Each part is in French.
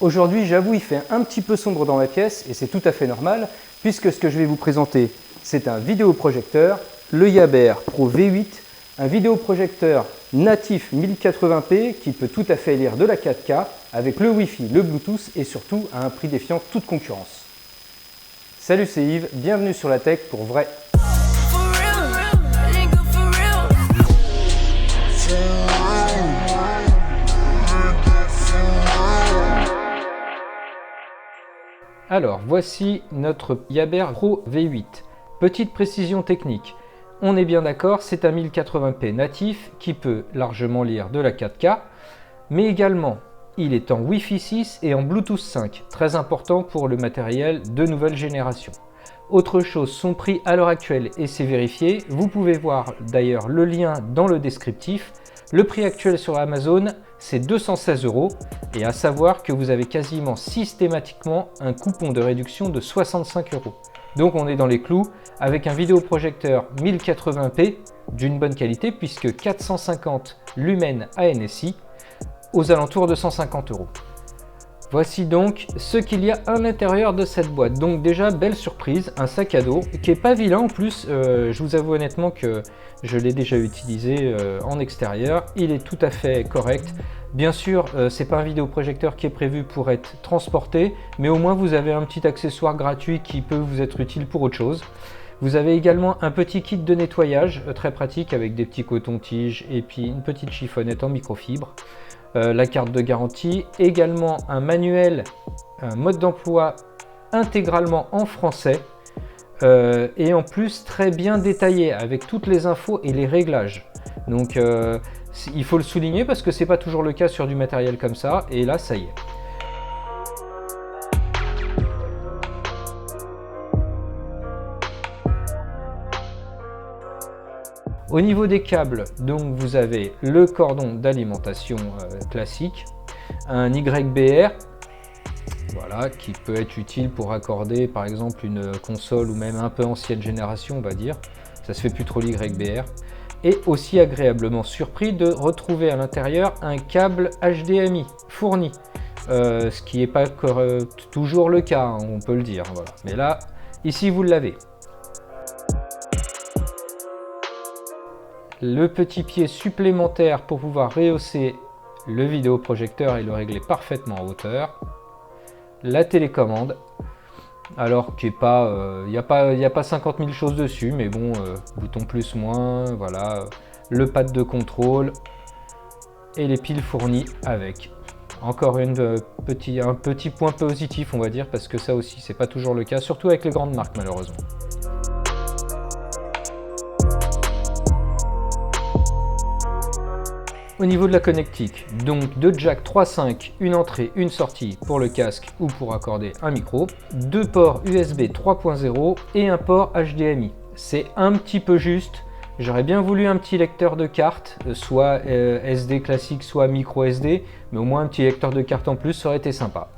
Aujourd'hui, j'avoue, il fait un petit peu sombre dans ma pièce et c'est tout à fait normal puisque ce que je vais vous présenter, c'est un vidéoprojecteur, le Yaber Pro V8, un vidéoprojecteur natif 1080p qui peut tout à fait lire de la 4K avec le Wi-Fi, le Bluetooth et surtout à un prix défiant toute concurrence. Salut, c'est Yves, bienvenue sur la tech pour vrai. Alors, voici notre Yaber Pro V8. Petite précision technique, on est bien d'accord, c'est un 1080p natif qui peut largement lire de la 4K, mais également, il est en Wi-Fi 6 et en Bluetooth 5, très important pour le matériel de nouvelle génération. Autre chose, son prix à l'heure actuelle, et c'est vérifié, vous pouvez voir d'ailleurs le lien dans le descriptif. Le prix actuel sur Amazon, c'est 216 €, et à savoir que vous avez quasiment systématiquement un coupon de réduction de 65 €. Donc on est dans les clous avec un vidéoprojecteur 1080p d'une bonne qualité puisque 450 lumens ANSI aux alentours de 150 €. Voici donc ce qu'il y a à l'intérieur de cette boîte. Donc déjà, belle surprise, un sac à dos qui est pas vilain en plus. Je vous avoue honnêtement que je l'ai déjà utilisé en extérieur. Il est tout à fait correct. Bien sûr, c'est pas un vidéoprojecteur qui est prévu pour être transporté, mais au moins vous avez un petit accessoire gratuit qui peut vous être utile pour autre chose. Vous avez également un petit kit de nettoyage très pratique avec des petits cotons-tiges et puis une petite chiffonnette en microfibre. La carte de garantie, également un manuel, un mode d'emploi intégralement en français et en plus très bien détaillé avec toutes les infos et les réglages. Donc il faut le souligner parce que c'est pas toujours le cas sur du matériel comme ça, et là ça y est. Au niveau des câbles, donc vous avez le cordon d'alimentation classique, un YBR, voilà, qui peut être utile pour raccorder par exemple une console ou même un peu ancienne génération, on va dire. Ça se fait plus trop l'YBR. Et aussi agréablement surpris de retrouver à l'intérieur un câble HDMI fourni, ce qui n'est pas toujours le cas, hein, on peut le dire. Voilà. Mais là, ici vous l'avez. Le petit pied supplémentaire pour pouvoir rehausser le vidéoprojecteur et le régler parfaitement en hauteur. La télécommande, alors qu'il n'y a pas 50 000 choses dessus, mais bon, bouton plus moins, voilà, le pad de contrôle et les piles fournies avec. Encore un petit point positif, on va dire, parce que ça aussi, c'est pas toujours le cas, surtout avec les grandes marques malheureusement. Au niveau de la connectique, donc deux jack 3.5, une entrée, une sortie pour le casque ou pour accorder un micro, deux ports USB 3.0 et un port HDMI. C'est un petit peu juste, j'aurais bien voulu un petit lecteur de carte, soit SD classique, soit micro SD, mais au moins un petit lecteur de carte en plus, ça aurait été sympa.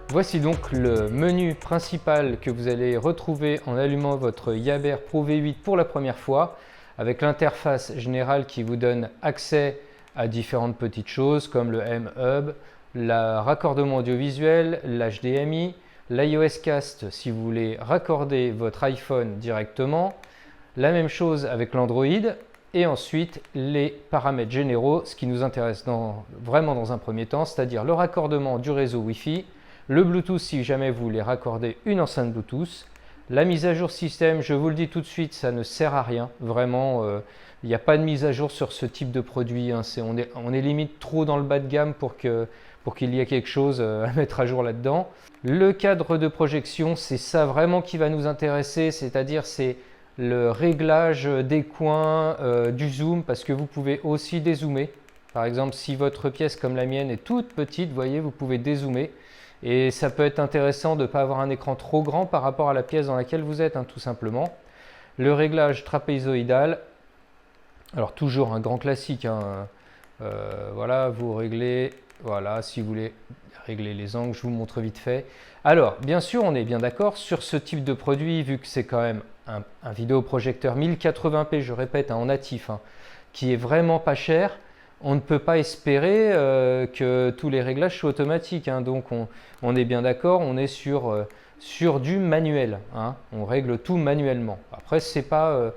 Voici donc le menu principal que vous allez retrouver en allumant votre Yaber Pro V8 pour la première fois, avec l'interface générale qui vous donne accès à différentes petites choses comme le M-Hub, le raccordement audiovisuel, l'HDMI, l'iOS Cast si vous voulez raccorder votre iPhone directement. La même chose avec l'Android, et ensuite les paramètres généraux, ce qui nous intéresse vraiment dans un premier temps, c'est-à-dire le raccordement du réseau Wi-Fi, le Bluetooth si jamais vous voulez raccorder une enceinte Bluetooth, la mise à jour système, je vous le dis tout de suite, ça ne sert à rien, vraiment, il n'y a pas de mise à jour sur ce type de produit, hein. On est limite trop dans le bas de gamme pour qu'il y ait quelque chose à mettre à jour là-dedans. Le cadre de projection, c'est ça vraiment qui va nous intéresser, c'est-à-dire c'est le réglage des coins, du zoom, parce que vous pouvez aussi dézoomer. Par exemple, si votre pièce comme la mienne est toute petite, vous voyez, vous pouvez dézoomer. Et ça peut être intéressant de ne pas avoir un écran trop grand par rapport à la pièce dans laquelle vous êtes, hein, tout simplement. Le réglage trapézoïdal, alors toujours un grand classique, hein. Voilà, vous réglez, voilà, si vous voulez régler les angles, je vous montre vite fait. Alors, bien sûr, on est bien d'accord sur ce type de produit, vu que c'est quand même un vidéoprojecteur 1080p, je répète, hein, en natif, hein, qui est vraiment pas cher. On ne peut pas espérer que tous les réglages soient automatiques, hein. Donc on est bien d'accord, on est sur du manuel, hein. On règle tout manuellement. Après, c'est pas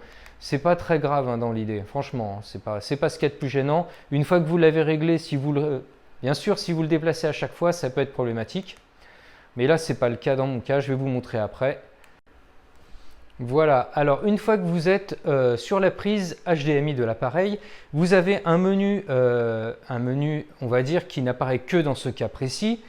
très grave, hein, dans l'idée, franchement, hein. C'est pas ce qu'il y a de plus gênant. Une fois que vous l'avez réglé, bien sûr, si vous le déplacez à chaque fois, ça peut être problématique. Mais là, ce n'est pas le cas dans mon cas, je vais vous montrer après. Voilà, alors une fois que vous êtes sur la prise HDMI de l'appareil, vous avez un menu, on va dire, qui n'apparaît que dans ce cas précis,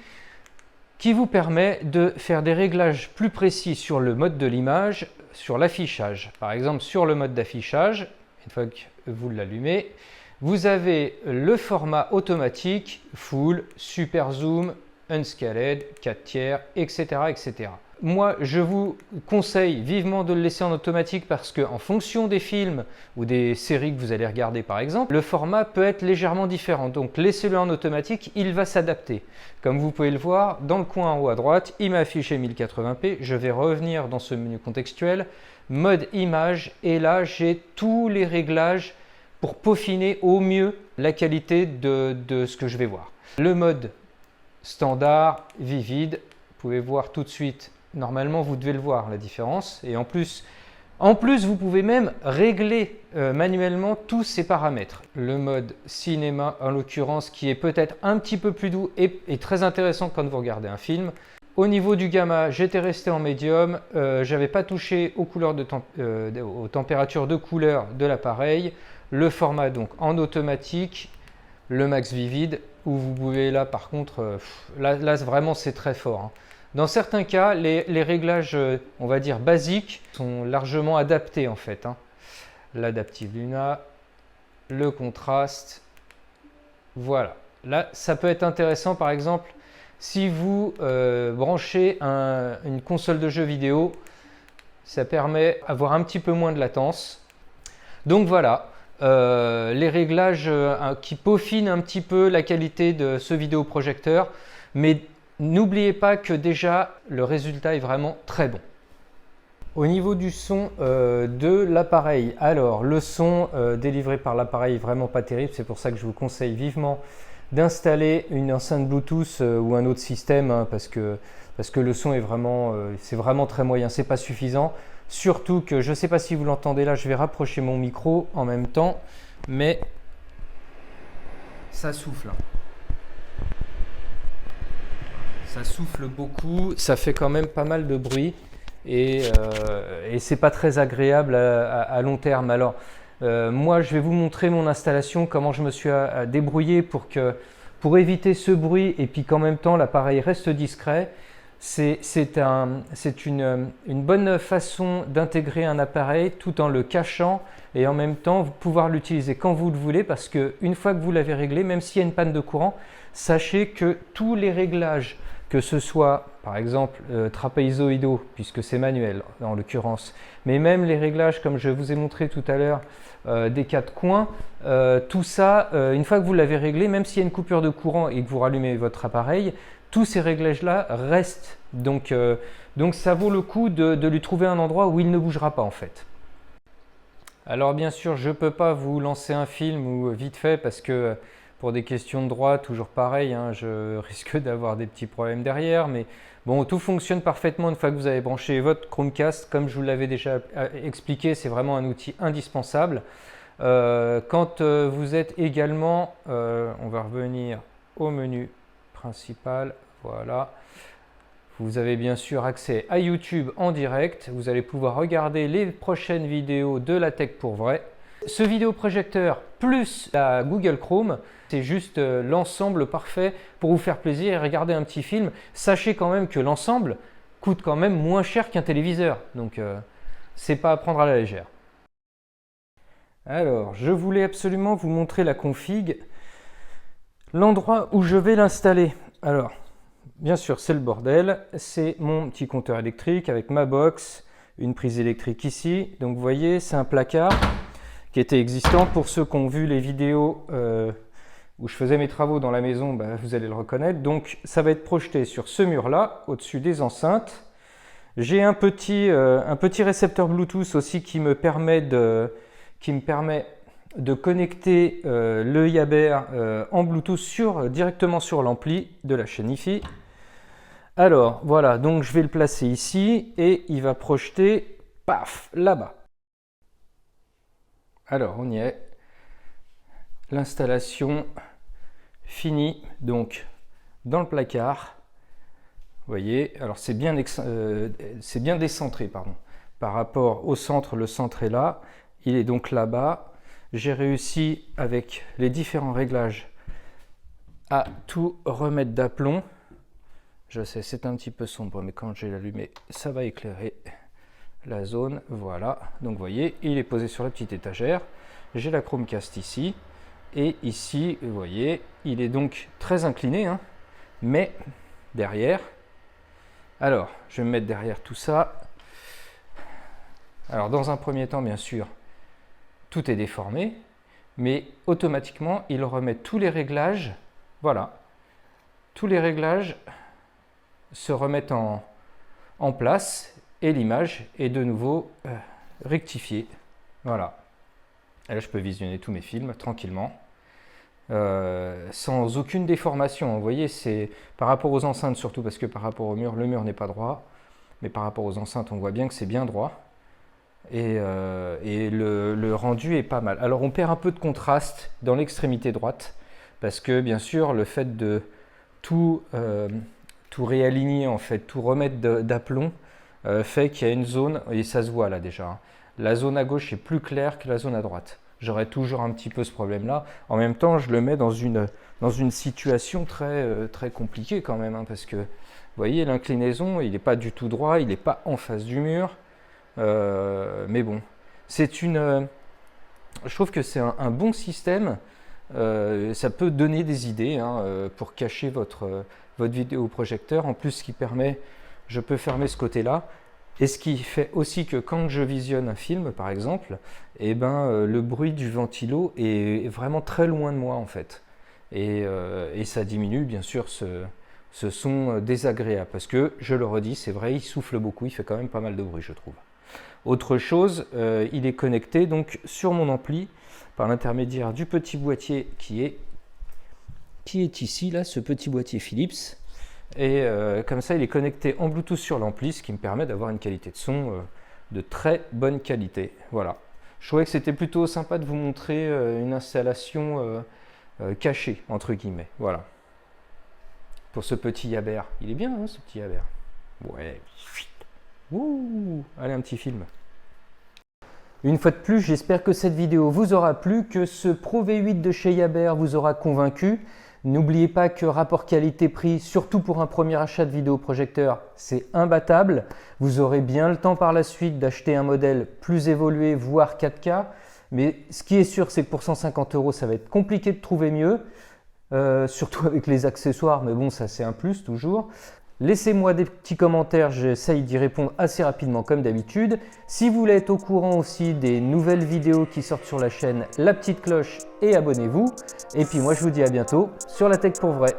qui vous permet de faire des réglages plus précis sur le mode de l'image, sur l'affichage. Par exemple, sur le mode d'affichage, une fois que vous l'allumez, vous avez le format automatique, full, super zoom, unscaled, 4 tiers, etc., etc. Moi, je vous conseille vivement de le laisser en automatique parce qu'en fonction des films ou des séries que vous allez regarder par exemple, le format peut être légèrement différent. Donc laissez-le en automatique, il va s'adapter. Comme vous pouvez le voir, dans le coin en haut à droite, il m'a affiché 1080p. Je vais revenir dans ce menu contextuel, mode image, et là j'ai tous les réglages pour peaufiner au mieux la qualité de ce que je vais voir. Le mode standard, vivide, vous pouvez voir tout de suite. Normalement, vous devez le voir, la différence. Et en plus, vous pouvez même régler manuellement tous ces paramètres. Le mode cinéma, en l'occurrence, qui est peut-être un petit peu plus doux et très intéressant quand vous regardez un film. Au niveau du gamma, j'étais resté en médium. Je n'avais pas touché aux températures de couleur de l'appareil. Le format, donc, en automatique. Le max vivide, où vous pouvez, là, par contre, là vraiment, c'est très fort, hein. Dans certains cas, les réglages, on va dire basiques, sont largement adaptés en fait, hein. L'Adaptive Luna, le contraste, voilà. Là, ça peut être intéressant par exemple si vous branchez une console de jeux vidéo, ça permet d'avoir un petit peu moins de latence. Donc voilà, les réglages qui peaufinent un petit peu la qualité de ce vidéoprojecteur, mais n'oubliez pas que déjà le résultat est vraiment très bon. Au niveau du son de l'appareil, alors le son délivré par l'appareil est vraiment pas terrible, c'est pour ça que je vous conseille vivement d'installer une enceinte Bluetooth ou un autre système, hein, parce que le son est c'est vraiment très moyen, c'est pas suffisant. Surtout que je ne sais pas si vous l'entendez là, je vais rapprocher mon micro en même temps, mais ça souffle. Ça souffle beaucoup, ça fait quand même pas mal de bruit et c'est pas très agréable à long terme. Alors moi je vais vous montrer mon installation, comment je me suis débrouillé pour éviter ce bruit et puis qu'en même temps l'appareil reste discret. C'est une bonne façon d'intégrer un appareil tout en le cachant et en même temps pouvoir l'utiliser quand vous le voulez, parce qu'une fois que vous l'avez réglé, même s'il y a une panne de courant, sachez que tous les réglages, que ce soit par exemple trapézoïdaux, puisque c'est manuel en l'occurrence, mais même les réglages comme je vous ai montré tout à l'heure des 4 coins, tout ça, une fois que vous l'avez réglé, même s'il y a une coupure de courant et que vous rallumez votre appareil, tous ces réglages-là restent. Donc ça vaut le coup de lui trouver un endroit où il ne bougera pas en fait. Alors bien sûr, je ne peux pas vous lancer un film ou vite fait parce que pour des questions de droit, toujours pareil, hein, je risque d'avoir des petits problèmes derrière. Mais bon, tout fonctionne parfaitement une fois que vous avez branché votre Chromecast. Comme je vous l'avais déjà expliqué, c'est vraiment un outil indispensable. Quand vous êtes également, on va revenir au menu principal, voilà. Vous avez bien sûr accès à YouTube en direct. Vous allez pouvoir regarder les prochaines vidéos de la Tech pour vrai. Ce vidéoprojecteur plus la Google Chrome, c'est juste l'ensemble parfait pour vous faire plaisir et regarder un petit film. Sachez quand même que l'ensemble coûte quand même moins cher qu'un téléviseur. Donc, c'est pas à prendre à la légère. Alors, je voulais absolument vous montrer la config, l'endroit où je vais l'installer. Alors, bien sûr, c'est le bordel. C'est mon petit compteur électrique avec ma box, une prise électrique ici. Donc, vous voyez, c'est un placard qui était existant. Pour ceux qui ont vu les vidéos où je faisais mes travaux dans la maison, bah, vous allez le reconnaître. Donc, ça va être projeté sur ce mur-là, au-dessus des enceintes. J'ai un petit récepteur Bluetooth aussi qui me permet de connecter le Yaber en Bluetooth directement sur l'ampli de la chaîne Hi-Fi. Alors voilà, donc je vais le placer ici et il va projeter, paf, là-bas. Alors on y est. L'installation finie, donc dans le placard. Vous voyez, alors c'est bien décentré, pardon. Par rapport au centre, le centre est là. Il est donc là-bas. J'ai réussi avec les différents réglages à tout remettre d'aplomb. Je sais, c'est un petit peu sombre, mais quand je vais l'allumer, ça va éclairer la zone. Voilà, donc vous voyez, il est posé sur la petite étagère. J'ai la Chromecast ici. Et ici, vous voyez, il est donc très incliné, hein, mais derrière... Alors, je vais me mettre derrière tout ça. Alors, dans un premier temps, bien sûr, tout est déformé, mais automatiquement, il remet tous les réglages. Voilà, tous les réglages se remettent en place et l'image est de nouveau rectifiée. Voilà. Et là, je peux visionner tous mes films tranquillement. Sans aucune déformation. Vous voyez, c'est par rapport aux enceintes surtout, parce que par rapport au mur, le mur n'est pas droit, mais par rapport aux enceintes, on voit bien que c'est bien droit. Et le rendu est pas mal. Alors, on perd un peu de contraste dans l'extrémité droite, parce que bien sûr, le fait de tout réaligner, en fait, tout remettre d'aplomb, fait qu'il y a une zone, et ça se voit là déjà, hein. La zone à gauche est plus claire que la zone à droite. J'aurais toujours un petit peu ce problème-là. En même temps, je le mets dans une situation très compliquée quand même, hein, parce que, vous voyez, l'inclinaison, il n'est pas du tout droit, il n'est pas en face du mur. Mais bon, je trouve que c'est un bon système. Ça peut donner des idées, hein, pour cacher votre vidéoprojecteur. En plus, ce qui permet, je peux fermer ce côté-là. Et ce qui fait aussi que quand je visionne un film, par exemple, eh ben, le bruit du ventilo est vraiment très loin de moi, en fait. Et ça diminue, bien sûr, ce son désagréable. Parce que, je le redis, c'est vrai, il souffle beaucoup, il fait quand même pas mal de bruit, je trouve. Autre chose, il est connecté donc sur mon ampli par l'intermédiaire du petit boîtier qui est ici, là, ce petit boîtier Philips. Et comme ça, il est connecté en Bluetooth sur l'ampli, ce qui me permet d'avoir une qualité de son de très bonne qualité. Voilà. Je trouvais que c'était plutôt sympa de vous montrer une installation cachée, entre guillemets. Voilà. Pour ce petit Yaber. Il est bien, hein, ce petit Yaber. Ouais. Ouh. Allez, un petit film. Une fois de plus, j'espère que cette vidéo vous aura plu, que ce Pro V8 de chez Yaber vous aura convaincu. N'oubliez pas que rapport qualité-prix, surtout pour un premier achat de vidéoprojecteur, c'est imbattable. Vous aurez bien le temps par la suite d'acheter un modèle plus évolué, voire 4K. Mais ce qui est sûr, c'est que pour 150 €, ça va être compliqué de trouver mieux. Surtout avec les accessoires, mais bon, ça c'est un plus toujours. Laissez-moi des petits commentaires, j'essaye d'y répondre assez rapidement comme d'habitude. Si vous voulez être au courant aussi des nouvelles vidéos qui sortent sur la chaîne, la petite cloche et abonnez-vous. Et puis moi je vous dis à bientôt sur la Tech pour vrai.